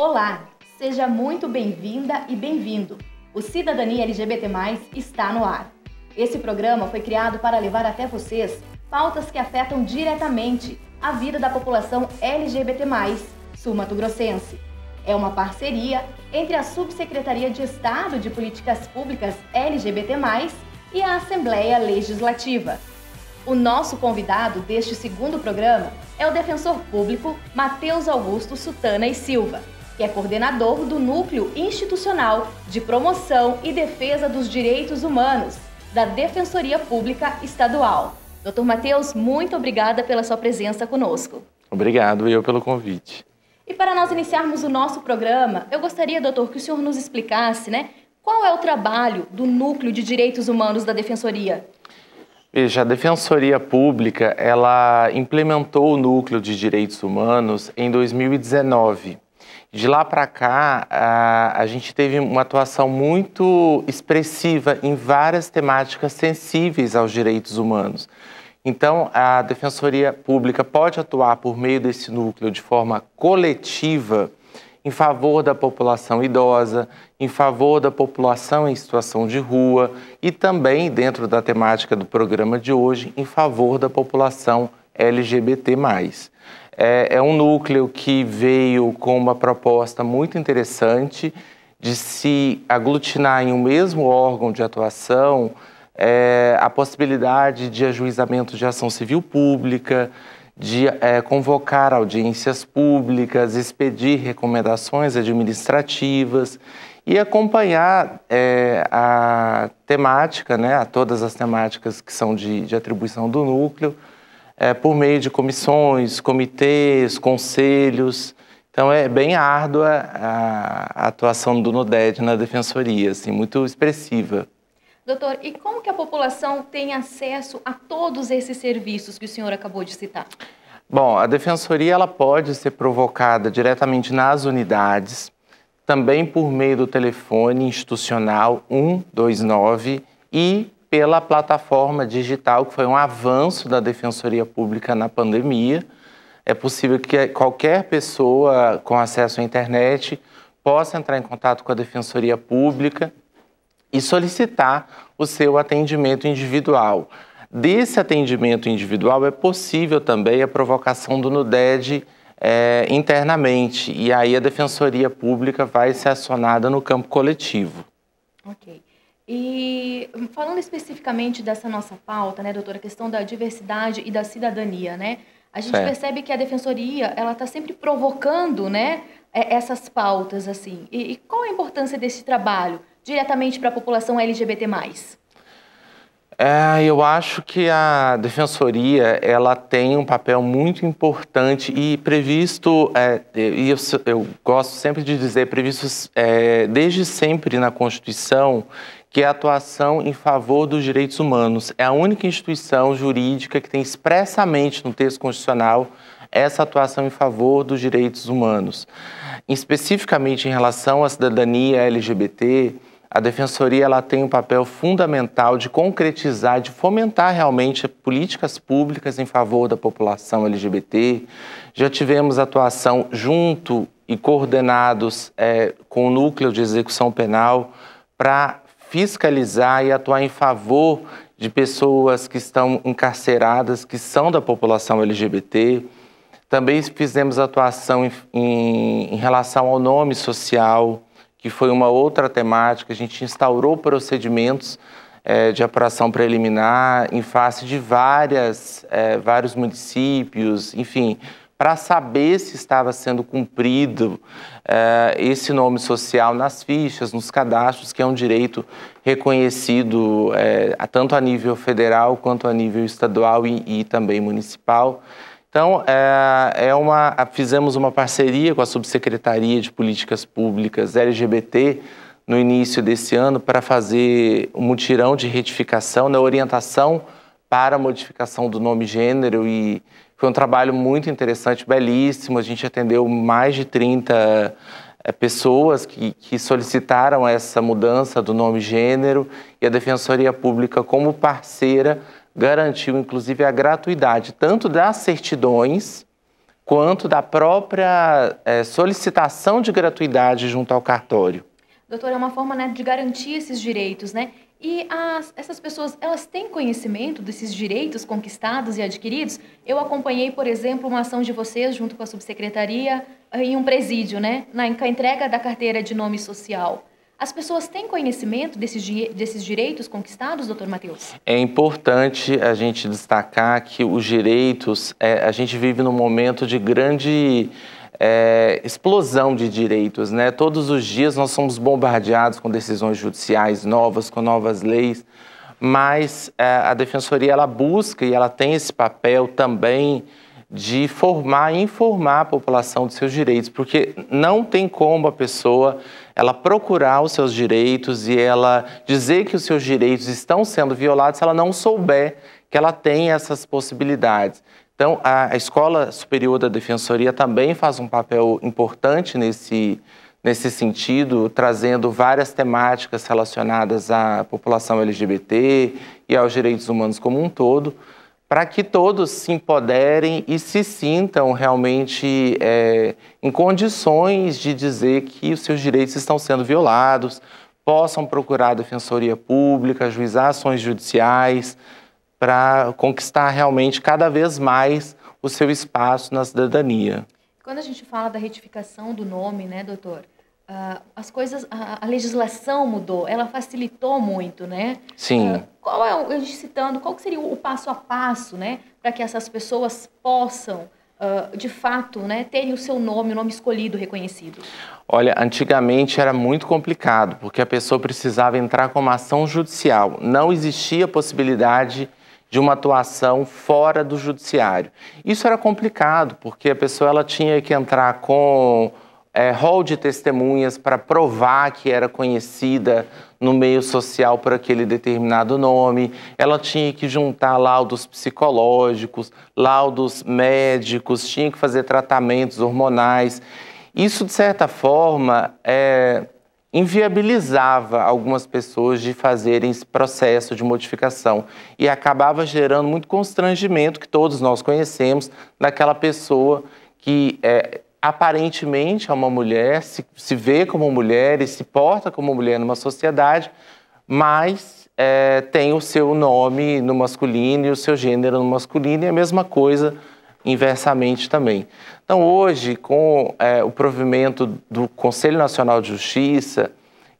Olá, seja muito bem-vinda e bem-vindo. O Cidadania LGBT+, está no ar. Esse programa foi criado para levar até vocês pautas que afetam diretamente a vida da população LGBT+, sul-mato-grossense. É uma parceria entre a Subsecretaria de Estado de Políticas Públicas LGBT+, e a Assembleia Legislativa. O nosso convidado deste segundo programa é o defensor público Matheus Augusto Sutana e Silva, que é coordenador do Núcleo Institucional de Promoção e Defesa dos Direitos Humanos da Defensoria Pública Estadual. Dr. Matheus, muito obrigada pela sua presença conosco. Obrigado, eu pelo convite. E para nós iniciarmos o nosso programa, eu gostaria, doutor, que o senhor nos explicasse, qual é o trabalho do Núcleo de Direitos Humanos da Defensoria? Veja, a Defensoria Pública, ela implementou o Núcleo de Direitos Humanos em 2019. De lá para cá, a gente teve uma atuação muito expressiva em várias temáticas sensíveis aos direitos humanos. Então, a Defensoria Pública pode atuar por meio desse núcleo de forma coletiva em favor da população idosa, em favor da população em situação de rua e também, dentro da temática do programa de hoje, em favor da população LGBT+. É um núcleo que veio com uma proposta muito interessante de se aglutinar em um mesmo órgão de atuação, a possibilidade de ajuizamento de ação civil pública, de convocar audiências públicas, expedir recomendações administrativas e acompanhar a temática, todas as temáticas que são de atribuição do núcleo, por meio de comissões, comitês, conselhos. Então é bem árdua a atuação do NUDED na Defensoria, assim, muito expressiva. Doutor, e como que a população tem acesso a todos esses serviços que o senhor acabou de citar? Bom, a Defensoria ela pode ser provocada diretamente nas unidades, também por meio do telefone institucional 129 e pela plataforma digital, que foi um avanço da Defensoria Pública na pandemia. É possível que qualquer pessoa com acesso à internet possa entrar em contato com a Defensoria Pública e solicitar o seu atendimento individual. Desse atendimento individual é possível também a provocação do NUDED internamente, e aí a Defensoria Pública vai ser acionada no campo coletivo. Ok. E falando especificamente dessa nossa pauta, doutora, a questão da diversidade e da cidadania, a gente percebe que a Defensoria, ela está sempre provocando, essas pautas, assim. E qual a importância desse trabalho diretamente para a população LGBT+. Eu acho que a Defensoria ela tem um papel muito importante e previsto, e eu gosto sempre de dizer, previsto desde sempre na Constituição, que é a atuação em favor dos direitos humanos. É a única instituição jurídica que tem expressamente no texto constitucional essa atuação em favor dos direitos humanos. Especificamente em relação à cidadania LGBT, a Defensoria ela tem um papel fundamental de concretizar, de fomentar realmente políticas públicas em favor da população LGBT. Já tivemos atuação junto e coordenados com o Núcleo de Execução Penal para fiscalizar e atuar em favor de pessoas que estão encarceradas, que são da população LGBT. Também fizemos atuação em relação ao nome social, que foi uma outra temática. A gente instaurou procedimentos de apuração preliminar em face de vários municípios, enfim, para saber se estava sendo cumprido esse nome social nas fichas, nos cadastros, que é um direito reconhecido tanto a nível federal quanto a nível estadual e também municipal. Então, fizemos uma parceria com a Subsecretaria de Políticas Públicas LGBT no início desse ano para fazer um mutirão de retificação, orientação para a modificação do nome e gênero, e foi um trabalho muito interessante, belíssimo. A gente atendeu mais de 30 pessoas que solicitaram essa mudança do nome e gênero, e a Defensoria Pública, como parceira, garantiu, inclusive, a gratuidade tanto das certidões quanto da própria solicitação de gratuidade junto ao cartório. Doutor, é uma forma, né, de garantir esses direitos, né? E essas pessoas, elas têm conhecimento desses direitos conquistados e adquiridos? Eu acompanhei, por exemplo, uma ação de vocês, junto com a subsecretaria, em um presídio, né? Na entrega da carteira de nome social. As pessoas têm conhecimento desses direitos conquistados, doutor Matheus? É importante a gente destacar que os direitos, a gente vive num momento de grande explosão de direitos, né? Todos os dias nós somos bombardeados com decisões judiciais novas, com novas leis, mas a Defensoria ela busca e ela tem esse papel também de formar e informar a população dos seus direitos, porque não tem como a pessoa ela procurar os seus direitos e ela dizer que os seus direitos estão sendo violados se ela não souber que ela tem essas possibilidades. Então, a Escola Superior da Defensoria também faz um papel importante nesse sentido, trazendo várias temáticas relacionadas à população LGBT e aos direitos humanos como um todo, para que todos se empoderem e se sintam realmente em condições de dizer que os seus direitos estão sendo violados, possam procurar a Defensoria Pública, ajuizar ações judiciais, para conquistar realmente cada vez mais o seu espaço na cidadania. Quando a gente fala da retificação do nome, né, doutor? As coisas, a legislação mudou, ela facilitou muito, né? Sim. A gente citando, qual seria o passo a passo, né, para que essas pessoas possam, de fato, né, terem o seu nome, o nome escolhido, reconhecido? Olha, antigamente era muito complicado, porque a pessoa precisava entrar com uma ação judicial. Não existia possibilidade de uma atuação fora do judiciário. Isso era complicado, porque a pessoa ela tinha que entrar com rol de testemunhas para provar que era conhecida no meio social por aquele determinado nome, ela tinha que juntar laudos psicológicos, laudos médicos, tinha que fazer tratamentos hormonais. Isso, de certa forma, inviabilizava algumas pessoas de fazerem esse processo de modificação e acabava gerando muito constrangimento, que todos nós conhecemos, daquela pessoa que aparentemente é uma mulher, se vê como mulher e se porta como mulher numa sociedade, mas tem o seu nome no masculino e o seu gênero no masculino, e a mesma coisa inversamente também. Então, hoje, com o provimento do Conselho Nacional de Justiça,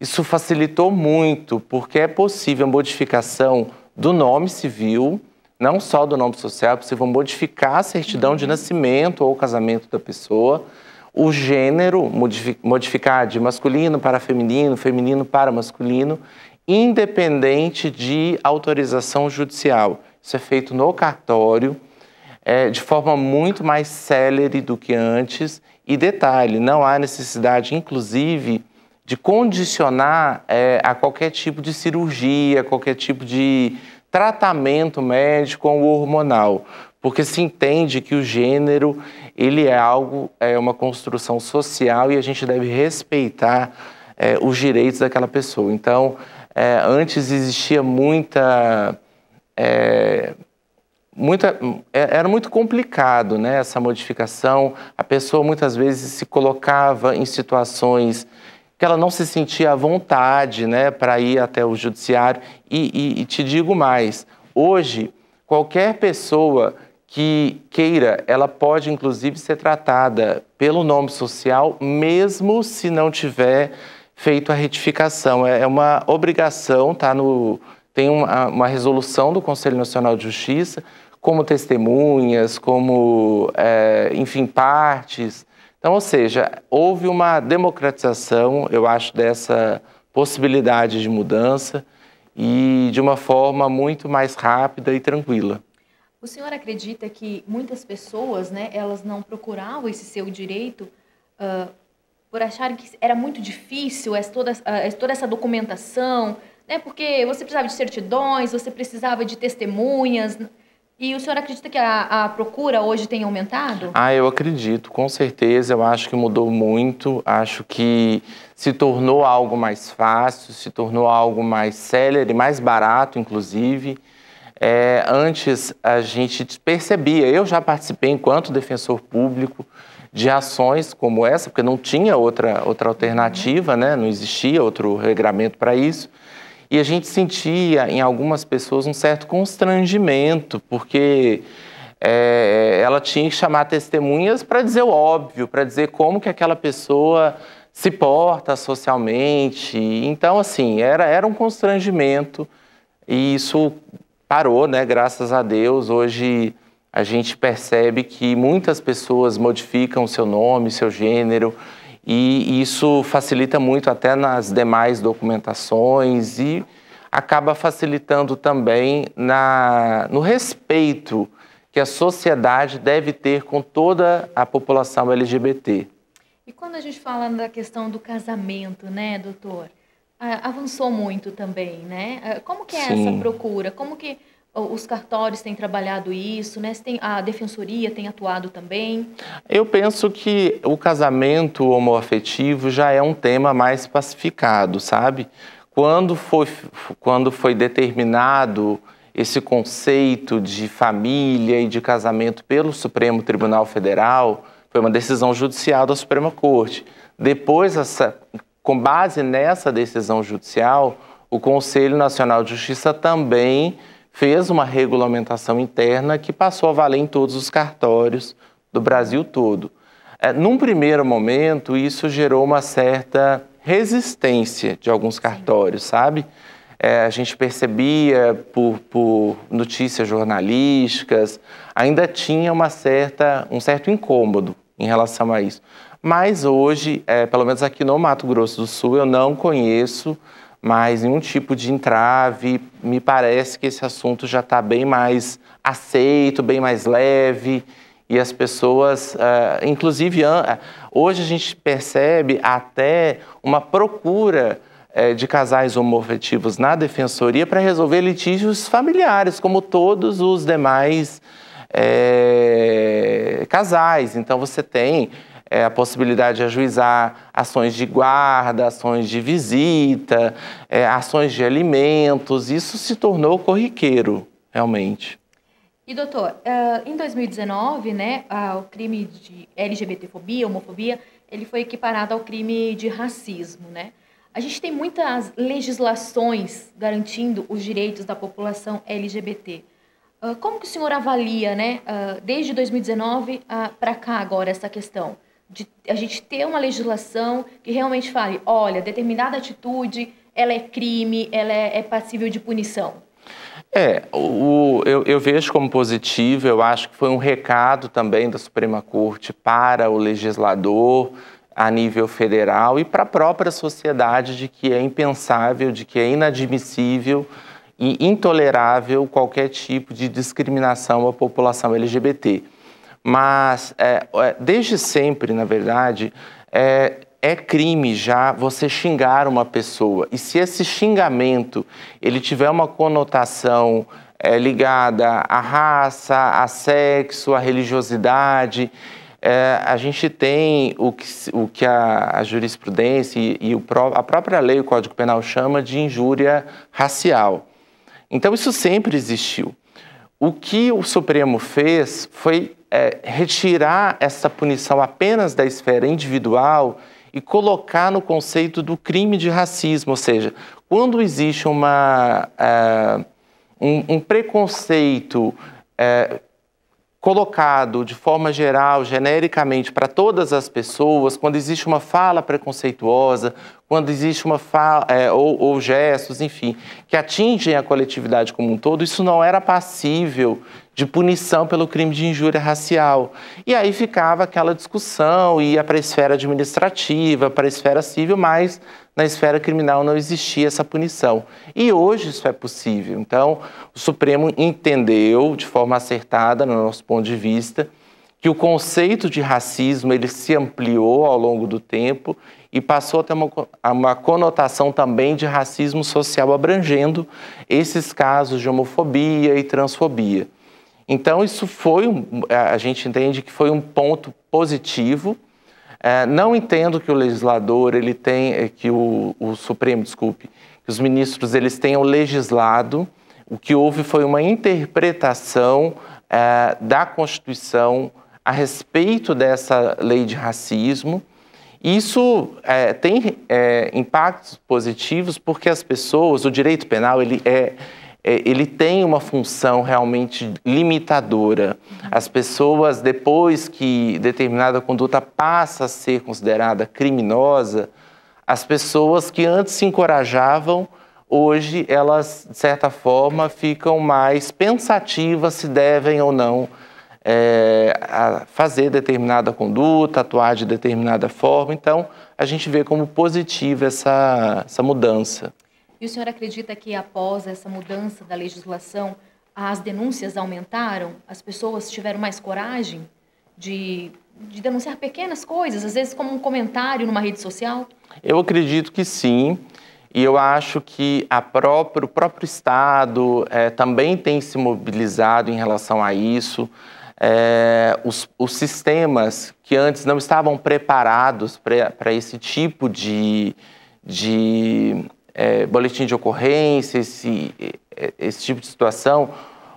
isso facilitou muito, porque é possível a modificação do nome civil, não só do nome social, é possível modificar a certidão de nascimento ou casamento da pessoa, o gênero, modificar de masculino para feminino, feminino para masculino, independente de autorização judicial. Isso é feito no cartório, de forma muito mais célere do que antes. E detalhe, não há necessidade, inclusive, de condicionar a qualquer tipo de cirurgia, qualquer tipo de tratamento médico ou hormonal, porque se entende que o gênero ele é uma construção social e a gente deve respeitar os direitos daquela pessoa. Então, antes existia era muito complicado, né, essa modificação. A pessoa muitas vezes se colocava em situações que ela não se sentia à vontade, né, para ir até o judiciário. E te digo mais, hoje qualquer pessoa que queira, ela pode inclusive ser tratada pelo nome social, mesmo se não tiver feito a retificação. É uma obrigação, tem uma resolução do Conselho Nacional de Justiça, como testemunhas, como, enfim, partes. Então, ou seja, houve uma democratização, eu acho, dessa possibilidade de mudança e de uma forma muito mais rápida e tranquila. O senhor acredita que muitas pessoas, né, elas não procuravam esse seu direito por acharem que era muito difícil toda essa documentação, né, porque você precisava de certidões, você precisava de testemunhas. E o senhor acredita que a procura hoje tem aumentado? Eu acredito, com certeza. Eu acho que mudou muito. Acho que se tornou algo mais fácil, se tornou algo mais célere, mais barato, inclusive. Antes a gente percebia, eu já participei enquanto defensor público de ações como essa, porque não tinha outra alternativa, né? Não existia outro regramento para isso. E a gente sentia em algumas pessoas um certo constrangimento, porque ela tinha que chamar testemunhas para dizer o óbvio, para dizer como que aquela pessoa se porta socialmente. Então, assim, era um constrangimento e isso parou, né? Graças a Deus. Hoje a gente percebe que muitas pessoas modificam seu nome, seu gênero, e isso facilita muito até nas demais documentações e acaba facilitando também no respeito que a sociedade deve ter com toda a população LGBT. E quando a gente fala da questão do casamento, né, doutor? Avançou muito também, né? Como que é Sim. essa procura? Como que os cartórios têm trabalhado isso, né? A defensoria tem atuado também? Eu penso que o casamento homoafetivo já é um tema mais pacificado, sabe? Quando foi determinado esse conceito de família e de casamento pelo Supremo Tribunal Federal, foi uma decisão judicial da Suprema Corte. Depois, com base nessa decisão judicial, o Conselho Nacional de Justiça também fez uma regulamentação interna que passou a valer em todos os cartórios do Brasil todo. Num primeiro momento, isso gerou uma certa resistência de alguns cartórios, sabe? A gente percebia por notícias jornalísticas, ainda tinha um certo incômodo em relação a isso. Mas hoje, pelo menos aqui no Mato Grosso do Sul, eu não conheço mais nenhum tipo de entrave. Me parece que esse assunto já está bem mais aceito, bem mais leve, e as pessoas, inclusive, hoje a gente percebe até uma procura de casais homoafetivos na defensoria para resolver litígios familiares, como todos os demais casais. Então, você tem a possibilidade de ajuizar ações de guarda, ações de visita, ações de alimentos. Isso se tornou corriqueiro, realmente. E, doutor, em 2019, né, o crime de LGBTfobia, homofobia, ele foi equiparado ao crime de racismo, né? A gente tem muitas legislações garantindo os direitos da população LGBT. Como que o senhor avalia, né, desde 2019 para cá agora, essa questão de a gente ter uma legislação que realmente fale, olha, determinada atitude, ela é crime, ela é passível de punição? Eu vejo como positivo, eu acho que foi um recado também da Suprema Corte para o legislador a nível federal e para a própria sociedade de que é impensável, de que é inadmissível e intolerável qualquer tipo de discriminação à população LGBT. Mas, desde sempre, na verdade, é crime já você xingar uma pessoa. E se esse xingamento ele tiver uma conotação ligada à raça, a sexo, à religiosidade, a gente tem o que a jurisprudência e a própria lei, o Código Penal, chama de injúria racial. Então, isso sempre existiu. O que o Supremo fez foi retirar essa punição apenas da esfera individual e colocar no conceito do crime de racismo, ou seja, quando existe um preconceito colocado de forma geral, genericamente, para todas as pessoas, quando existe uma fala preconceituosa, quando existe uma fala, ou gestos, enfim, que atingem a coletividade como um todo, isso não era passível de punição pelo crime de injúria racial. E aí ficava aquela discussão, ia para a esfera administrativa, para a esfera civil, mas na esfera criminal não existia essa punição. E hoje isso é possível. Então, o Supremo entendeu, de forma acertada, no nosso ponto de vista, que o conceito de racismo ele se ampliou ao longo do tempo e passou a ter uma conotação também de racismo social, abrangendo esses casos de homofobia e transfobia. Então, isso a gente entende que foi um ponto positivo. Não entendo que o legislador, que o Supremo, desculpe, que os ministros eles tenham legislado, O que houve foi uma interpretação da Constituição a respeito dessa lei de racismo. Isso tem impactos positivos porque as pessoas, o direito penal, ele tem uma função realmente limitadora. As pessoas, depois que determinada conduta passa a ser considerada criminosa, as pessoas que antes se encorajavam, hoje elas, de certa forma, ficam mais pensativas se devem ou não a fazer determinada conduta, atuar de determinada forma. Então, a gente vê como positiva essa mudança. E o senhor acredita que após essa mudança da legislação, as denúncias aumentaram? As pessoas tiveram mais coragem de denunciar pequenas coisas, às vezes como um comentário numa rede social? Eu acredito que sim. E eu acho que o próprio Estado também tem se mobilizado em relação a isso. Os sistemas que antes não estavam preparados para esse tipo de boletim de ocorrência, esse tipo de situação.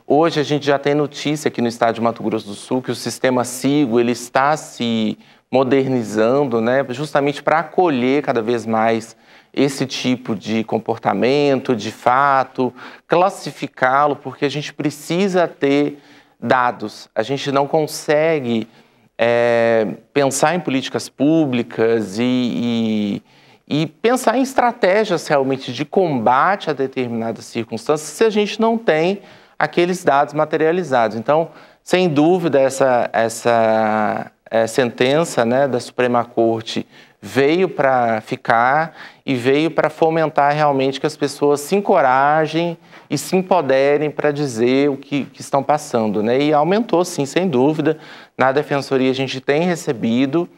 Hoje a gente já tem notícia aqui no estado de Mato Grosso do Sul que o sistema SIGO ele está se modernizando, né, justamente para acolher cada vez mais esse tipo de comportamento, de fato, classificá-lo, porque a gente precisa ter dados. A gente não consegue pensar em políticas públicas e pensar em estratégias realmente de combate a determinadas circunstâncias se a gente não tem aqueles dados materializados. Então, sem dúvida, essa sentença, né, da Suprema Corte veio para ficar e veio para fomentar realmente que as pessoas se encorajem e se empoderem para dizer o que estão passando, né? E aumentou, sim, sem dúvida. Na Defensoria a gente tem recebido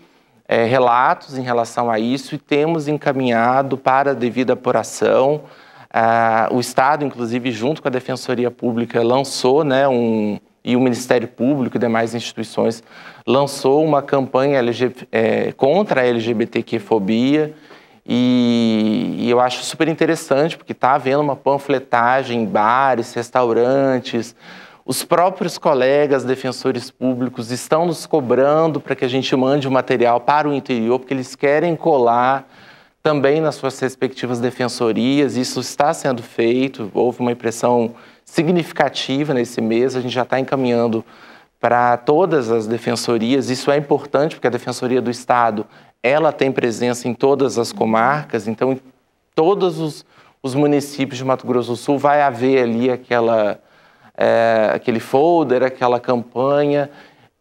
relatos em relação a isso e temos encaminhado para a devida apuração. O Estado, inclusive, junto com a Defensoria Pública, lançou, né, e o Ministério Público e demais instituições lançou uma campanha contra a LGBTQ-fobia e eu acho super interessante porque está havendo uma panfletagem em bares, restaurantes. Os próprios colegas defensores públicos estão nos cobrando para que a gente mande o material para o interior, porque eles querem colar também nas suas respectivas defensorias. Isso está sendo feito, houve uma impressão significativa nesse mês, a gente já está encaminhando para todas as defensorias. Isso é importante porque a Defensoria do Estado ela tem presença em todas as comarcas, então em todos os municípios de Mato Grosso do Sul vai haver ali aquele folder, aquela campanha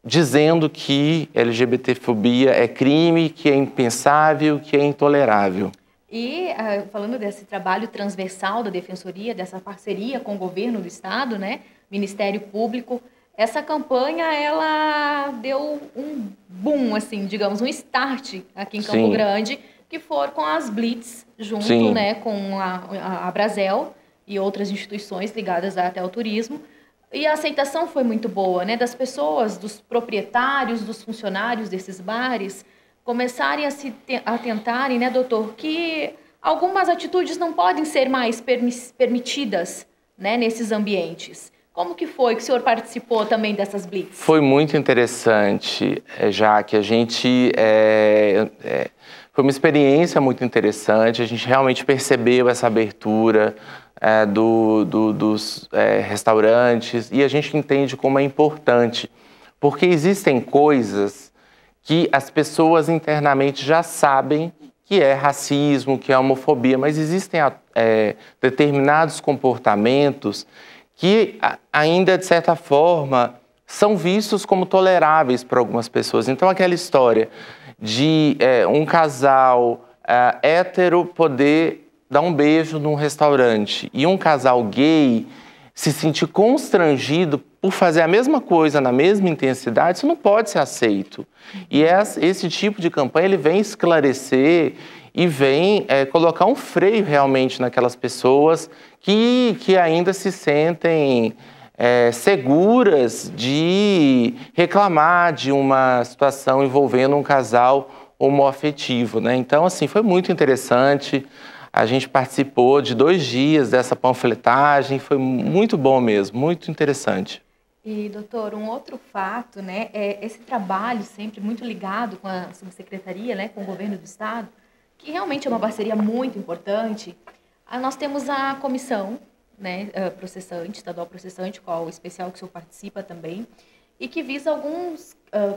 dizendo que LGBTfobia é crime, que é impensável, que é intolerável. E falando desse trabalho transversal da Defensoria, dessa parceria com o governo do Estado, né, Ministério Público, essa campanha, ela deu um boom, assim, digamos, um start aqui em Campo Grande, que foram com as Blitz, junto, né, com a Abrazel e outras instituições ligadas até ao turismo. E a aceitação foi muito boa, né, das pessoas, dos proprietários, dos funcionários desses bares, começarem a atentarem, né, doutor, que algumas atitudes não podem ser mais permitidas, né, nesses ambientes. Como que foi que o senhor participou também dessas blitz? Foi muito interessante, já que a gente... foi uma experiência muito interessante, a gente realmente percebeu essa abertura dos restaurantes e a gente entende como é importante, porque existem coisas que as pessoas internamente já sabem que é racismo, que é homofobia, mas existem determinados comportamentos que ainda, de certa forma, são vistos como toleráveis para algumas pessoas. Então, aquela história de um casal hétero poder dar um beijo num restaurante e um casal gay se sentir constrangido por fazer a mesma coisa na mesma intensidade, isso não pode ser aceito. E esse tipo de campanha ele vem esclarecer e vem colocar um freio realmente naquelas pessoas que ainda se sentem seguras de reclamar de uma situação envolvendo um casal homoafetivo, né? Então, assim, foi muito interessante. A gente participou de 2 dias dessa panfletagem, foi muito bom mesmo, muito interessante. E, doutor, um outro fato, né, é esse trabalho sempre muito ligado com a subsecretaria, né, com o governo do estado, que realmente é uma parceria muito importante. Nós temos a comissão, né, processante, estadual processante, qual o especial que o senhor participa também, e que visa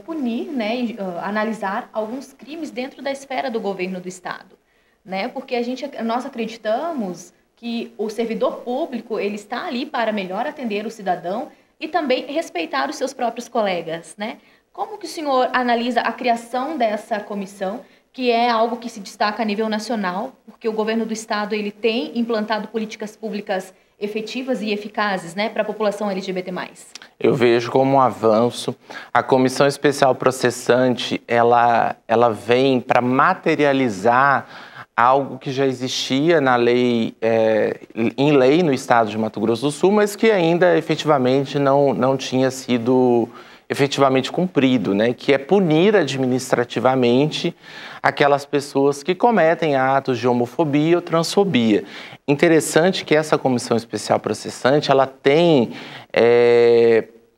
punir, né, analisar alguns crimes dentro da esfera do governo do estado, né, porque nós acreditamos que o servidor público ele está ali para melhor atender o cidadão e também respeitar os seus próprios colegas, né? Como que o senhor analisa a criação dessa comissão, que é algo que se destaca a nível nacional, porque o governo do estado ele tem implantado políticas públicas efetivas e eficazes, né, para a população LGBT+. Eu vejo como um avanço. A Comissão Especial Processante, ela vem para materializar algo que já existia na lei, em lei no estado de Mato Grosso do Sul, mas que ainda efetivamente não tinha sido efetivamente cumprido, né? Que é punir administrativamente aquelas pessoas que cometem atos de homofobia ou transfobia. Interessante que essa Comissão Especial Processante, ela tem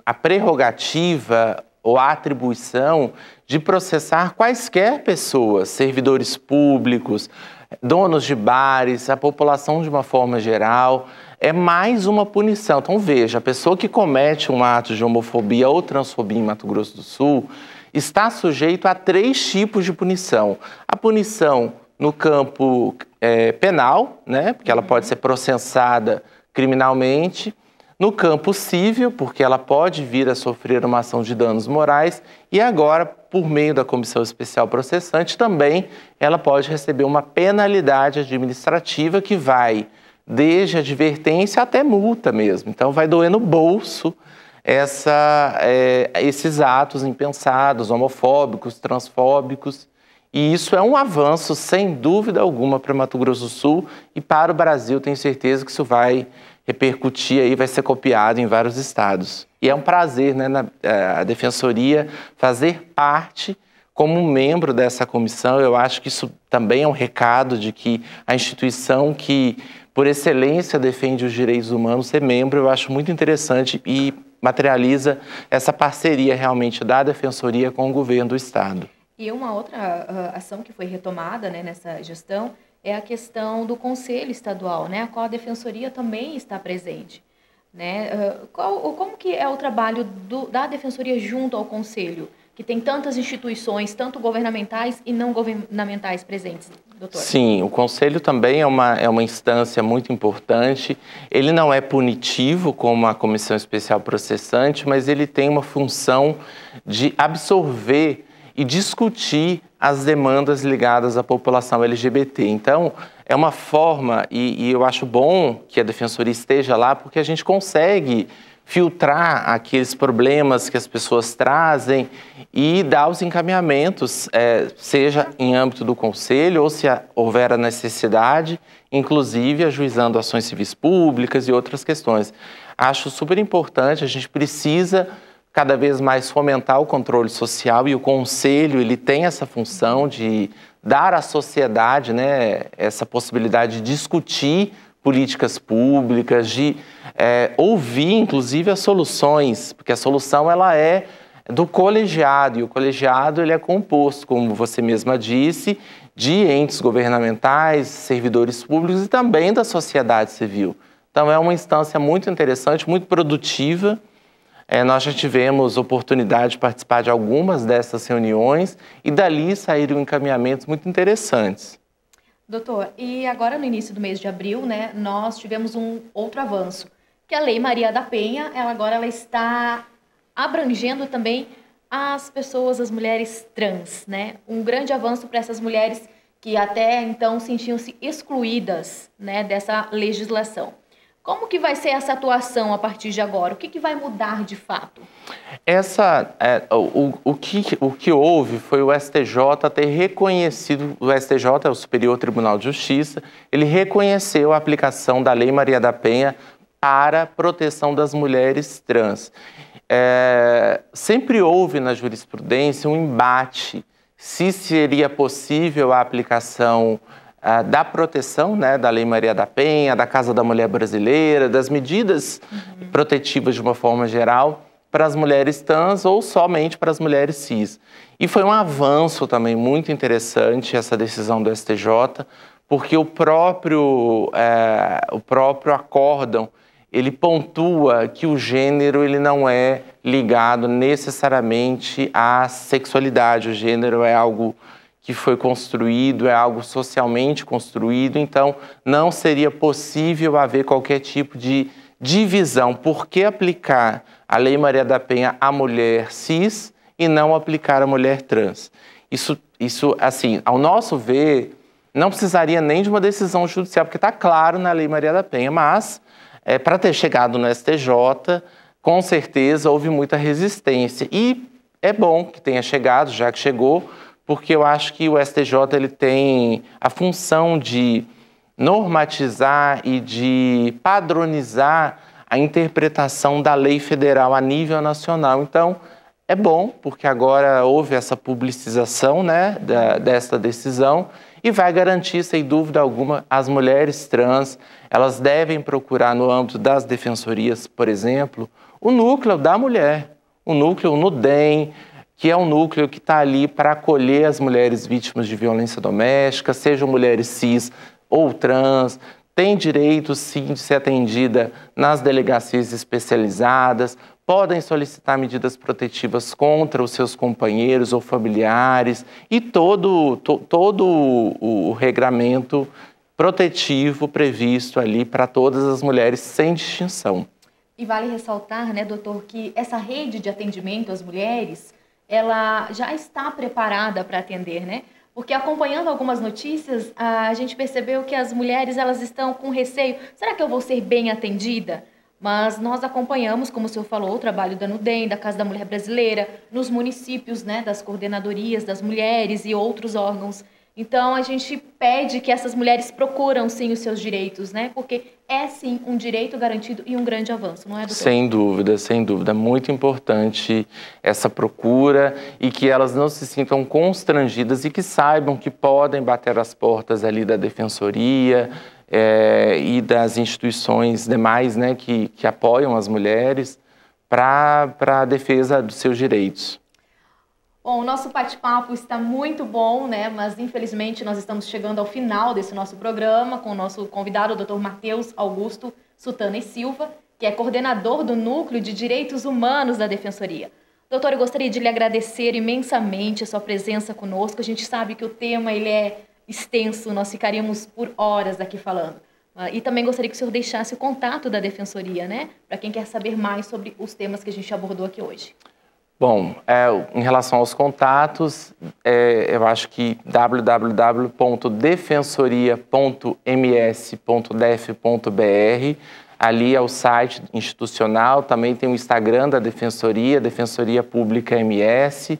a prerrogativa ou a atribuição de processar quaisquer pessoas, servidores públicos, donos de bares, a população de uma forma geral. É mais uma punição. Então veja, a pessoa que comete um ato de homofobia ou transfobia em Mato Grosso do Sul está sujeito a 3 tipos de punição. A punição no campo penal, né, porque ela pode ser processada criminalmente. No campo civil, porque ela pode vir a sofrer uma ação de danos morais, e agora, por meio da Comissão Especial Processante, também ela pode receber uma penalidade administrativa que vai desde advertência até multa mesmo. Então, vai doer no bolso esses atos impensados, homofóbicos, transfóbicos, e isso é um avanço, sem dúvida alguma, para Mato Grosso do Sul e para o Brasil. Tenho certeza que isso vai repercutir aí, vai ser copiado em vários estados. E é um prazer, né, a Defensoria fazer parte como membro dessa comissão. Eu acho que isso também é um recado de que a instituição que, por excelência, defende os direitos humanos, ser membro, eu acho muito interessante e materializa essa parceria realmente da Defensoria com o governo do estado. E uma outra ação que foi retomada, né, nessa gestão é a questão do Conselho Estadual, né, a qual a Defensoria também está presente, né? Como que é o trabalho da Defensoria junto ao Conselho, que tem tantas instituições, tanto governamentais e não governamentais presentes, doutor? Sim, o Conselho também é uma instância muito importante. Ele não é punitivo como a Comissão Especial Processante, mas ele tem uma função de absorver e discutir as demandas ligadas à população LGBT. Então, é uma forma, e eu acho bom que a Defensoria esteja lá, porque a gente consegue filtrar aqueles problemas que as pessoas trazem e dar os encaminhamentos, seja em âmbito do Conselho ou se houver a necessidade, inclusive ajuizando ações civis públicas e outras questões. Acho super importante, a gente precisa cada vez mais fomentar o controle social e o Conselho ele tem essa função de dar à sociedade, né, essa possibilidade de discutir políticas públicas, de ouvir inclusive as soluções, porque a solução ela é do colegiado e o colegiado ele é composto, como você mesma disse, de entes governamentais, servidores públicos e também da sociedade civil. Então é uma instância muito interessante, muito produtiva. Nós já tivemos oportunidade de participar de algumas dessas reuniões e dali saíram encaminhamentos muito interessantes. Doutor, e agora no início do mês de abril, né, nós tivemos um outro avanço, que a Lei Maria da Penha, ela está abrangendo também as pessoas, as mulheres trans, né? Um grande avanço para essas mulheres que até então sentiam-se excluídas, né, dessa legislação. Como que vai ser essa atuação a partir de agora? O que vai mudar de fato? O que houve foi o STJ ter reconhecido, o STJ é o Superior Tribunal de Justiça, ele reconheceu a aplicação da Lei Maria da Penha para a proteção das mulheres trans. Sempre houve na jurisprudência um embate se seria possível a aplicação da proteção, né, da Lei Maria da Penha, da Casa da Mulher Brasileira, das medidas protetivas de uma forma geral para as mulheres trans ou somente para as mulheres cis. E foi um avanço também muito interessante essa decisão do STJ, porque o próprio acórdão, ele pontua que o gênero ele não é ligado necessariamente à sexualidade. O gênero é algo que foi construído, é algo socialmente construído, então não seria possível haver qualquer tipo de divisão. Por que aplicar a Lei Maria da Penha à mulher cis e não aplicar à mulher trans? Isso assim, ao nosso ver, não precisaria nem de uma decisão judicial, porque está claro na Lei Maria da Penha, mas para ter chegado no STJ, com certeza houve muita resistência. E é bom que tenha chegado, já que chegou, porque eu acho que o STJ ele tem a função de normatizar e de padronizar a interpretação da lei federal a nível nacional. Então, é bom, porque agora houve essa publicização, né, desta decisão e vai garantir, sem dúvida alguma, as mulheres trans. Elas devem procurar, no âmbito das defensorias, por exemplo, o núcleo da mulher, o núcleo no DEM, que é um núcleo que está ali para acolher as mulheres vítimas de violência doméstica, sejam mulheres cis ou trans, tem direito, sim, de ser atendida nas delegacias especializadas, podem solicitar medidas protetivas contra os seus companheiros ou familiares e todo o regramento protetivo previsto ali para todas as mulheres, sem distinção. E vale ressaltar, né, doutor, que essa rede de atendimento às mulheres, ela já está preparada para atender, né? Porque acompanhando algumas notícias, a gente percebeu que as mulheres elas estão com receio. Será que eu vou ser bem atendida? Mas nós acompanhamos, como o senhor falou, o trabalho da NUDEM, da Casa da Mulher Brasileira, nos municípios, né, das coordenadorias das mulheres e outros órgãos. Então, a gente pede que essas mulheres procuram, sim, os seus direitos, né? Porque é, sim, um direito garantido e um grande avanço, não é, doutor? Sem dúvida, sem dúvida. Muito importante essa procura e que elas não se sintam constrangidas e que saibam que podem bater as portas ali da defensoria e das instituições demais, né, que apoiam as mulheres para a defesa dos seus direitos. Bom, o nosso bate-papo está muito bom, né? Mas infelizmente nós estamos chegando ao final desse nosso programa com o nosso convidado, o Dr. Matheus Augusto Sutana e Silva, que é coordenador do Núcleo de Direitos Humanos da Defensoria. Doutor, eu gostaria de lhe agradecer imensamente a sua presença conosco. A gente sabe que o tema ele é extenso, nós ficaríamos por horas aqui falando. E também gostaria que o senhor deixasse o contato da Defensoria, né? Para quem quer saber mais sobre os temas que a gente abordou aqui hoje. Bom, em relação aos contatos, eu acho que www.defensoria.ms.def.br, ali é o site institucional, também tem o Instagram da Defensoria, Defensoria Pública MS,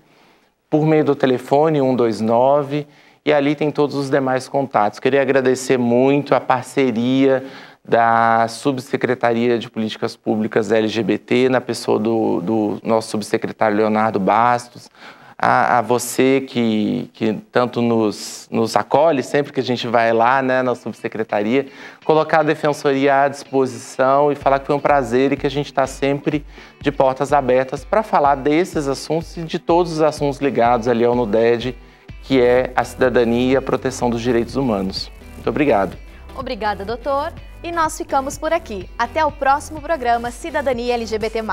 por meio do telefone 129, e ali tem todos os demais contatos. Queria agradecer muito a parceria da Subsecretaria de Políticas Públicas LGBT, na pessoa do nosso subsecretário Leonardo Bastos, a você que tanto nos acolhe sempre que a gente vai lá, né, na subsecretaria, colocar a Defensoria à disposição e falar que foi um prazer e que a gente está sempre de portas abertas para falar desses assuntos e de todos os assuntos ligados ali ao NUDED, que é a cidadania e a proteção dos direitos humanos. Muito obrigado. Obrigada, doutor. E nós ficamos por aqui. Até o próximo programa Cidadania LGBT+.